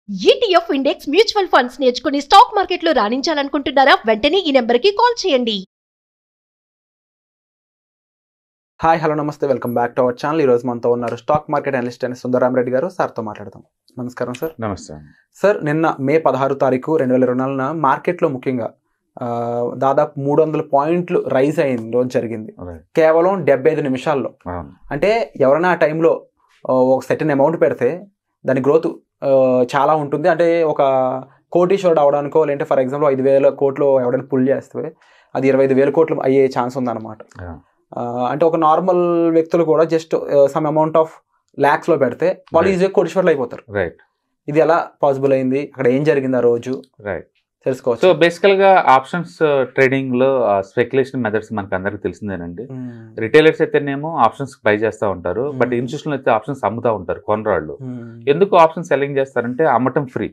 ETF index mutual funds నేర్చుకుని stock మార్కెట్లో రాణించాలనుకుంటున్నారా? వెంటనే ఈ నెంబర్కి కాల్ చేయండి. హాయ్ హలో నమస్తే, welcome back to our channel. ఈరోజు మనతో ఉన్నారు స్టాక్ మార్కెట్ అనలిస్ట్ అయిన సుందరరామరెడ్డి గారు. సార్తో మాట్లాడదాం. నమస్కారం సార్. నమస్తే సార్, నిన్న మే 16 తారీఖు 2024 మార్కెట్లో ముఖ్యంగా దాదాపు 300 పాయింట్లు రైజ్ అయిన రోజు జరిగింది, కేవలం 75 నిమిషాల్లో. అంటే ఎవరైనా ఆ టైంలో ఒక సెటన్ అమౌంట్ పెడితే దాని గ్రోత్ చాలా ఉంటుంది. అంటే ఒక కోటీశ్వరుడు అవడానికో, లేదంటే ఫర్ ఎగ్జాంపుల్ 5,000 కోట్లు ఎవరైనా పుల్ చేస్తే అది 25,000 కోట్లు అయ్యే ఛాన్స్ ఉందన్నమాట. అంటే ఒక నార్మల్ వ్యక్తులు కూడా జస్ట్ సమ్ అమౌంట్ ఆఫ్ ల్యాక్స్లో పెడితే వాళ్ళు ఈజీగా కోటీశ్వరులు అయిపోతారు. రైట్. ఇది ఎలా పాసిబుల్ అయింది? అక్కడ ఏం జరిగింది ఆ రోజు? రైట్, తెలుసుకోవచ్చు. సో బేసికల్గా ఆప్షన్స్ ట్రేడింగ్లో స్పెక్యులేషన్ మెథడ్స్ మనకు అందరికీ తెలిసిందేనండి. రిటైలర్స్ అయితేనేమో ఆప్షన్స్ బై చేస్తూ ఉంటారు, బట్ ఇన్స్టిట్యూషనల్ అయితే ఆప్షన్స్ అమ్ముతూ ఉంటారు కొనరాళ్ళు. ఎందుకు ఆప్షన్స్ సెల్లింగ్ చేస్తారంటే అమ్మటం ఫ్రీ.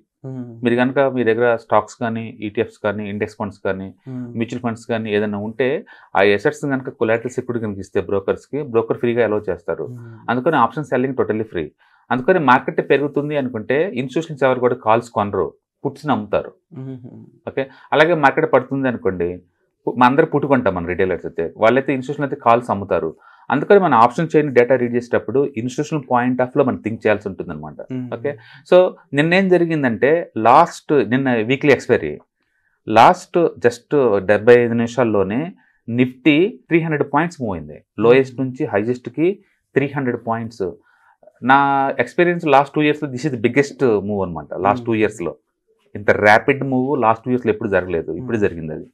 మీరు కనుక మీ దగ్గర స్టాక్స్ కానీ, ఈటీఎఫ్స్ కానీ, ఇండెక్స్ ఫండ్స్ కానీ, మ్యూచువల్ ఫండ్స్ కానీ ఏదైనా ఉంటే ఆ ఎసెట్స్ కనుక కొలాటరల్ సెక్యూరిటీ కనుక ఇస్తే బ్రోకర్ ఫ్రీగా అలౌ చేస్తారు. అందుకని ఆప్షన్ సెల్లింగ్ టోటల్లీ ఫ్రీ. అందుకని మార్కెట్ పెరుగుతుంది అనుకుంటే ఇన్స్టిట్యూషన్స్ ఎవరు కూడా కాల్స్ కొనరు, పుట్స్ని అమ్ముతారు. ఓకే, అలాగే మార్కెట్ పడుతుంది అనుకోండి, అందరూ పుట్టుకుంటాం మన రిటైలర్స్ అయితే, వాళ్ళైతే ఇన్స్టిట్యూషన్ అయితే కాల్స్ అమ్ముతారు. అందుకని మన ఆప్షన్ చైన్ డేటా రీడ్ చేసేటప్పుడు ఇన్స్టిట్యూషనల్ పాయింట్ ఆఫ్ లో మనం థింక్ చేయాల్సి ఉంటుంది అనమాట. ఓకే, సో నిన్నేం జరిగిందంటే నిన్న వీక్లీ ఎక్స్పైరీ లాస్ట్ జస్ట్ 75 నిమిషాల్లోనే నిఫ్టీ 300 పాయింట్స్ మూవ్ అయింది. లోయెస్ట్ నుంచి హైయెస్ట్కి 300 పాయింట్స్. నా ఎక్స్పీరియన్స్ లాస్ట్ 2 yearsలో this is the biggest move అనమాట. లాస్ట్ 2 yearsలో ఇంత ర్యాపిడ్ మూవ్ లాస్ట్ 2 yearsలో ఎప్పుడు జరగలేదు, ఇప్పుడు జరిగింది. అది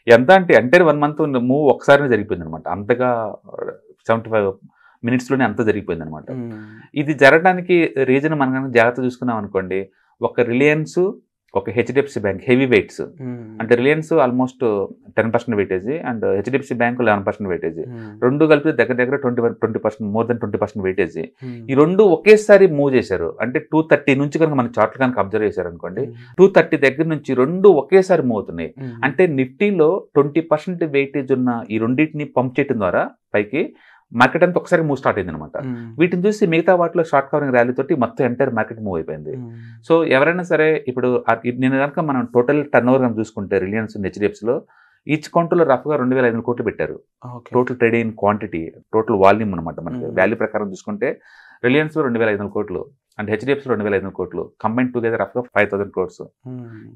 ఎంత అంటే 1 month మూవ్ ఒకసారి జరిగిపోయింది అనమాట. అంతగా 75 minutesలోనే అంత జరిగిపోయింది అనమాట. ఇది జరగడానికి రీజన్ మనం కనుక జాగ్రత్త చూసుకున్నాం అనుకోండి, ఒక రిలయన్స్, ఒక హెచ్డిఎఫ్సి బ్యాంక్ హెవీ వెయిట్స్. అంటే Reliance almost 10% weightage and HDFC bank 11% weightage. రెండు కలిపి దగ్గర 20%, మోర్ దెన్ 20% వెయిటేజ్. ఈ రెండు ఒకేసారి మూవ్ చేశారు. అంటే 230 నుంచి కనుక మన చార్ట్ కనుక అబ్జర్వ్ చేశారు అనుకోండి, 230 దగ్గర నుంచి రెండు ఒకేసారి మూవ్ అవుతున్నాయి. అంటే నిఫ్టీలో 20% వెయిటేజ్ ఉన్న ఈ రెండింటిని పంప్ చేయడం ద్వారా పైకి మార్కెట్ అంతా ఒకసారి మూవ్ స్టార్ట్ అయింది అనమాట. వీటిని చూసి మిగతా వాటిలో షార్ట్ కవరింగ్ ర్యాలీ తోటి మొత్తం ఎంటైర్ మార్కెట్ మూవ్ అయిపోయింది. సో ఎవరైనా సరే ఇప్పుడు నేను కనుక మనం టోటల్ టర్న్ ఓవర్ కనుక చూసుకుంటే రిలయన్స్, హెచ్డిఎఫ్సిలో ఈచ్ కౌంటర్లో రఫ్గా 2,500 కోట్లు పెట్టారు. Total trading quantity, total volume అనమాట. మనకి వాల్యూ ప్రకారం చూసుకుంటే రిలయన్స్లో 2,500 కోట్లు అండ్ హెచ్డిఎఫ్సిలో 2,500 కోట్లు, కంబైన్ టుగెదర్ రఫ్గా 5,000 crores.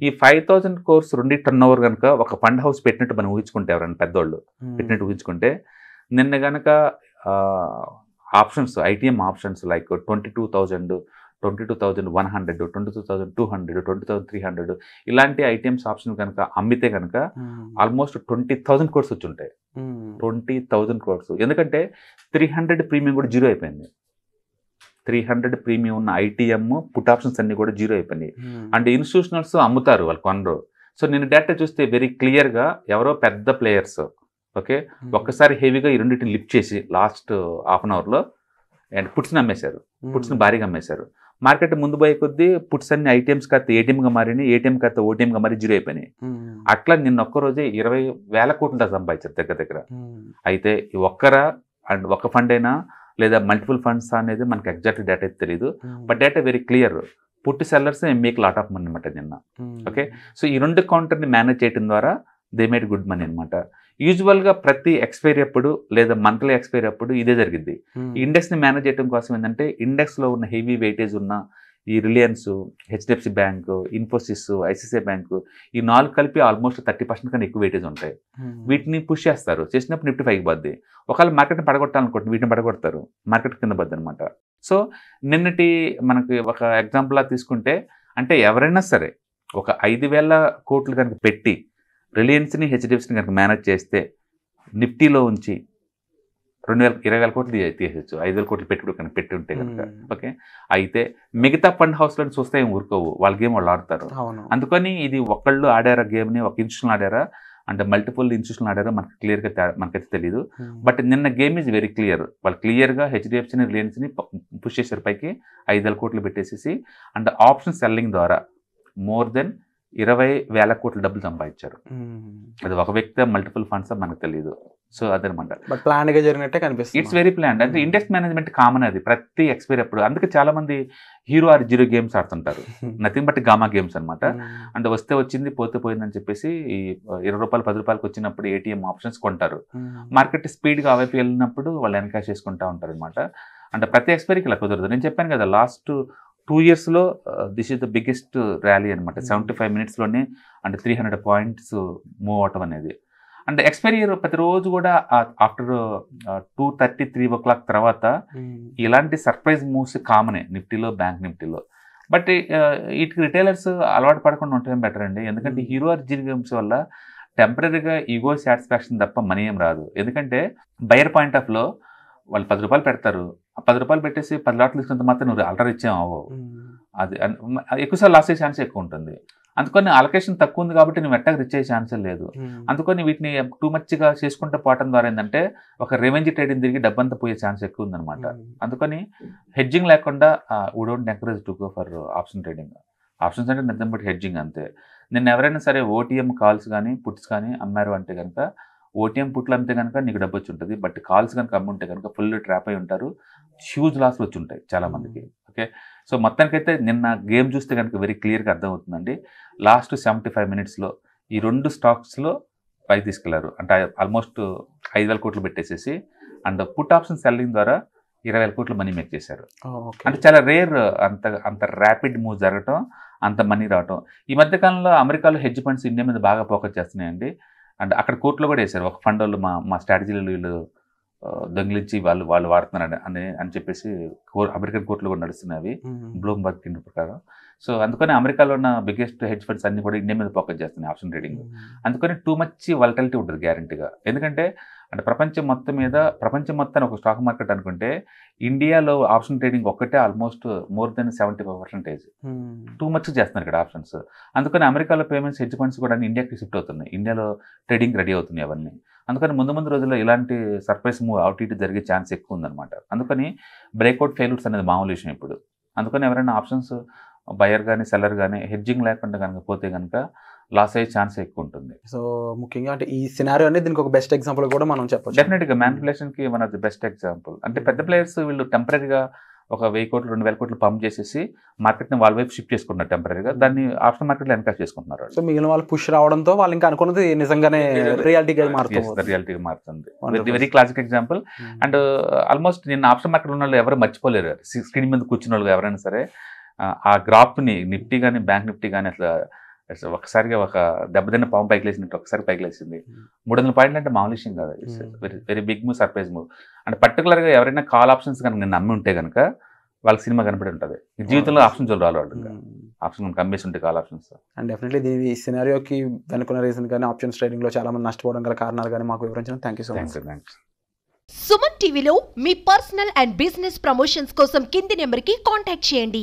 ఈ 5,000 crores రెండు టర్న్ ఓవర్ కనుక ఒక ఫండ్ హౌస్ పెట్టినట్టు మనం ఊహించుకుంటే, ఎవరైనా పెద్దోళ్ళు పెట్టినట్టు ఊహించుకుంటే, నిన్న కనుక ఆప్షన్స్, ఐటీఎం ఆప్షన్స్ లైక్ 22,000, 22,100, 22,200, 20,300 ఇలాంటి ఐటీఎంస్ ఆప్షన్ కనుక అమ్మితే కనుక ఆల్మోస్ట్ 20,000 crores వచ్చి ఉంటాయి. 20,000 crores. ఎందుకంటే 300 ప్రీమియం కూడా జీరో అయిపోయింది. 300 ప్రీమియం ఉన్న ఐటీఎం పుట్ ఆప్షన్స్ అన్ని కూడా జీరో అయిపోయినాయి. అంటే ఇన్స్టిట్యూషనల్స్ అమ్ముతారు, వాళ్ళు కొనరు. సో నేను డేటా చూస్తే వెరీ క్లియర్గా ఎవరో పెద్ద ప్లేయర్స్ ఓకే ఒక్కసారి హెవీగా ఈ రెండింటిని లిఫ్ట్ చేసి లాస్ట్ హాఫ్ అన్ అవర్లో అండ్ పుట్స్ని అమ్మేశారు. పుట్స్ని భారీగా అమ్మేశారు. మార్కెట్ ముందు పోయే కొద్దీ పుట్స్ అన్ని ఐటీఎంస్ కాస్త ఏటీఎంగా మారినాయి, ఏటీఎం కాస్త ఓటీఎంగా మారి జీరో అయిపోయినాయి. అట్లా నిన్న ఒక్కరోజే 20,000 కోట్లు సంపాదించారు దగ్గర. అయితే ఈ ఒక్కరా అండ్ ఒక ఫండ్ అయినా లేదా మల్టిపుల్ ఫండ్స్ అనేది మనకి ఎగ్జాక్ట్ డేటా అయితే తెలియదు, బట్ డేటా వెరీ క్లియర్. పుట్టి sellers make lot of money అనమాట నిన్న. ఓకే, సో ఈ రెండు కౌంటర్ని మేనేజ్ చేయడం ద్వారా దే మేడ్ గుడ్ మనీ అనమాట. యూజువల్గా ప్రతి ఎక్స్పైరీ అప్పుడు లేదా మంత్లీ ఎక్స్పైరీ అప్పుడు ఇదే జరిగింది. ఈ ఇండెక్స్ని మేనేజ్ చేయడం కోసం ఏంటంటే ఇండెక్స్లో ఉన్న హెవీ వెయిటేజ్ ఉన్న ఈ Reliance, HDFC bank, Infosys, ICICI bank ఈ 4 కలిపి ఆల్మోస్ట్ 30% కన్నా ఎక్కువ వెయిటేజ్ ఉంటాయి. వీటిని పుష్ చేస్తారు, చేసినప్పుడు నిఫ్టీ 5 బద్ది. ఒకవేళ మార్కెట్ని పడగొట్టాలనుకోండి, వీటిని పడగొడతారు, మార్కెట్ కింద బద్ది అనమాట. సో నిన్నటి మనకి ఒక ఎగ్జాంపుల్లా తీసుకుంటే, అంటే ఎవరైనా సరే ఒక 5,000 కోట్లు కనుక పెట్టి రిలయన్స్ని, హెచ్డిఎఫ్సిని కనుక మేనేజ్ చేస్తే నిఫ్టీలో ఉంచి 20,000 కోట్లు తీసేయచ్చు, 5,000 కోట్లు పెట్టుబడి కనుక పెట్టి ఉంటే కనుక. ఓకే, అయితే మిగతా ఫండ్ హౌస్లను చూస్తే ఏం ఊరుకోవు, వాళ్ళ గేమ్ వాళ్ళు ఆడతారు. అందుకని ఇది ఒకళ్ళు ఆడారా గేమ్ని, ఒక ఇన్స్టిట్యూషన్ ఆడారా అంటే మల్టిపుల్ ఇన్స్టిట్యూషన్ ఆడారా మనకి క్లియర్గా మనకైతే తెలియదు. బట్ నిన్న గేమ్ ఈజ్ వెరీ క్లియర్. వాళ్ళు క్లియర్గా హెచ్డిఎఫ్సిని, రిలయన్స్ని పుష్ చేశారు పైకి, 5,000 కోట్లు పెట్టేసేసి అండ్ ఆప్షన్ సెల్లింగ్ ద్వారా మోర్ దెన్ 20,000 కోట్ల డబ్బులు సంపాదించారు. అది ఒక వ్యక్తి మల్టిపుల్ ఫండ్స్ మనకు తెలియదు. సో అదనమాట. బట్ ప్లాన్ గా జరిగినట్టే కనిపిస్తుంది. It's very plan. అంటే ఇండెక్స్ మేనేజ్మెంట్ కామన్ అది ప్రతి ఎక్స్పైరీ అప్పుడు. అందుకే చాలా మంది హీరో ఆర్ జీరో గేమ్స్ ఆడుతుంటారు. నథింగ్ బట్ గామా గేమ్స్ అనమాట. అంటే వస్తే వచ్చింది పోతే పోయిందని చెప్పేసి ఈ 20 రూపాయలు 10 రూపాయలకి వచ్చినప్పుడు ఏటీఎం ఆప్షన్స్ కొంటారు. మార్కెట్ స్పీడ్గా అవైపు వెళ్ళినప్పుడు వాళ్ళు ఎన్కాష్ చేసుకుంటా ఉంటారు అనమాట. అంటే ప్రతి ఎక్స్పైరీకి ఇలా కుదరదు. నేను చెప్పాను కదా లాస్ట్ 2 yearsలో this is the biggest rally అనమాట. 75 minutesలోనే అంటే 300 points మూవ్ అవటం అనేది. అంటే ఎక్స్పైరీ ప్రతిరోజు కూడా ఆఫ్టర్ 2:30, 3 o'clock తర్వాత ఇలాంటి సర్ప్రైజ్ మూవ్స్ కామనే నిఫ్టీలో, బ్యాంక్ నిఫ్టీలో. బట్ వీటికి రిటైలర్స్ అలవాటు పడకుండా ఉండటం బెటర్ అండి. ఎందుకంటే హీరో ఆర్ జీరో గేమ్స్ వల్ల టెంపరీగా ఈగో సాటిస్ఫాక్షన్ తప్ప మనీ ఏం రాదు. ఎందుకంటే బయర్ పాయింట్ ఆఫ్ లో వాళ్ళు 10 రూపాయలు పెడతారు. ఆ 10 రూపాయలు పెట్టేసి 10 లాట్లు తీసుకున్నంత మాత్రం నువ్వు ఆల్టర్ ఇచ్చావు అది ఎక్కువసార్లు లాస్ అయ్యే ఛాన్స్ ఎక్కువ ఉంటుంది. అందుకని అలొకేషన్ తక్కువ ఉంది కాబట్టి నువ్వు ఎట్టాగా రిచ్ అయ్యే ఛాన్సే లేదు. అందుకని వీటిని టూ మచ్గా చేసుకుంటూ పోవటం ద్వారా ఏంటంటే ఒక రెవెన్యూ ట్రేడింగ్ తిరిగి డబ్బంతా పోయే ఛాన్స్ ఎక్కువ ఉందన్నమాట. అందుకని హెడ్జింగ్ లేకుండా we don't encourage to go for option trading. Options అంటే నిజం బట్టి హెడ్జింగ్ అంతే. నిన్న ఎవరైనా సరే ఓటీఎం కాల్స్ కానీ పుట్స్ కానీ అమ్మారు అంటే కనుక ఓటీఎం పుట్లు అమ్మితే కనుక నీకు డబ్బు వచ్చి ఉంటుంది. బట్ కాల్స్ కనుక అమ్ముంటే కనుక ఫుల్ ట్రాప్ అయి ఉంటారు. హ్యూజ్ లాస్లు వచ్చి ఉంటాయి చాలా మందికి. ఓకే, సో మొత్తానికైతే నిన్న గేమ్ చూస్తే కనుక వెరీ క్లియర్గా అర్థమవుతుందండి. లాస్ట్ 75 minutesలో ఈ 2 స్టాక్స్లో పైకి తీసుకెళ్లారు. అంటే ఆల్మోస్ట్ 5,000 కోట్లు పెట్టేసేసి అండ్ పుట్ ఆప్షన్ సెల్లింగ్ ద్వారా 20,000 కోట్లు మనీ మేక్ చేశారు. అంటే చాలా రేర్ అంత ర్యాపిడ్ మూవ్ జరగటం, అంత మనీ రావటం. ఈ మధ్యకాలంలో అమెరికాలో హెడ్జ్ ఫండ్స్ ఇండియా మీద బాగా ఫోకస్ చేస్తున్నాయండి. అండ్ అక్కడ కోర్టులో కూడా వేశారు. ఒక ఫండ్ వాళ్ళు మా స్ట్రాటజీలు వీళ్ళు దొంగిలించి వాళ్ళు వాడుతున్నారు అని చెప్పేసి అమెరికన్ కోర్టులో కూడా నడుస్తున్నాయి బ్లూంబర్గ్ కింద ప్రకారం. సో అందుకని అమెరికాలో ఉన్న బిగ్గెస్ట్ హెడ్జ్ ఫండ్స్ అన్ని కూడా ఇండియా మీద ఫోకస్ చేస్తున్నాయి ఆప్షన్ ట్రేడింగ్. అందుకని టూ మచ్ వాలటిలిటీ ఉంటుంది గ్యారంటీగా. ఎందుకంటే అంటే ప్రపంచం మొత్తం ఒక స్టాక్ మార్కెట్ అనుకుంటే ఇండియాలో ఆప్షన్ ట్రేడింగ్ ఒక్కటే almost more than 75%. Too much చేస్తున్నారు ఇక్కడ ఆప్షన్స్. అందుకని అమెరికాలో పేమెంట్స్ హెడ్జ్ ఫండ్స్ కూడా ఇండియాకి షిఫ్ట్ అవుతున్నాయి. ఇండియాలో ట్రేడింగ్ రెడీ అవుతున్నాయి అవన్నీ. అందుకని ముందు రోజుల్లో ఇలాంటి సర్ప్రైజ్ మూవ్ అవుట్ జరిగే ఛాన్స్ ఎక్కువ ఉందన్నమాట. అందుకని బ్రేక్అవుట్ ఫెయిల్యూర్స్ అనేది మామూలు విషయం ఇప్పుడు. అందుకని ఎవరైనా ఆప్షన్స్ బయర్ కానీ సెల్లర్ కానీ హెడ్జింగ్ లేకుండా కనుక పోతే కనుక లాస్ అయ్యే ఛాన్స్ ఎక్కువ ఉంటుంది. సో ముఖ్యంగా అంటే ఈ సినారియో అనేది దీనికి ఒక బెస్ట్ ఎగ్జాంపుల్ కూడా మనం చెప్పొచ్చు. డెఫినెట్గా మ్యానిపులేషన్కి one of the best example. అంటే పెద్ద ప్లేయర్స్ వీళ్ళు టెంపరీగా ఒక 1,000 కోట్లు 2,000 కోట్లు పంప్ చేసేసి మార్కెట్ని వాళ్ళ వైపు షిఫ్ట్ చేసుకుంటున్నారు టెంపరీగా. దాన్ని ఆప్షన్ మార్కెట్లో ఎన్కాష్ చేసుకుంటున్నారు. సో మిగిలిన వాళ్ళు పుష్ రావడంతో వాళ్ళు ఇంకా అనుకున్నది నిజంగానే రియాలిటీగా మారుతుంది. Very classic example. And almost నిన్న ఆప్షన్ మార్కెట్ ఉన్న వాళ్ళు ఎవరు మర్చిపోలేరు. స్క్రీన్ మీద కూర్చున్న వాళ్ళు ఎవరైనా సరే ఆ గ్రాఫ్ని నిఫ్టీ కానీ బ్యాంక్ నిఫ్టీ కానీ అసలు ఒకసారిగా ఒక దెబ్బతిన్న పాము పైకి లేసినట్టు ఒకసారి పైకి లేచింది. 300 పాయింట్లు అంటే మామూలు విషయం కాదు. It's very big move, surprise move. And పర్టికులర్గా ఎవరైనా కాల్ ఆప్షన్స్ కనుక నేను నమ్మి ఉంటే కనుక వాళ్ళకి సినిమా కనపడి ఉంటుంది. జీవితంలో ఆప్షన్ చూడాలి వాళ్ళు, ఆప్షన్ మనకు అమ్మేసి ఉంటాయి కాల్ ఆప్షన్స్. అండ్ డెఫినెట్లీ ఈ సినారియోకి వెనుకున్న రీజన్ కానీ ఆప్షన్స్ ట్రేడింగ్లో చాలా మంది నష్టపోవడం గల కారణాలు కానీ మాకు వివరించిన thank you so much. Thanks. Suman టీవీలో మీ పర్సనల్ అండ్ బిజినెస్ ప్రమోషన్స్ కోసం కింది నెంబర్కి కాంటాక్ట్ చేయండి.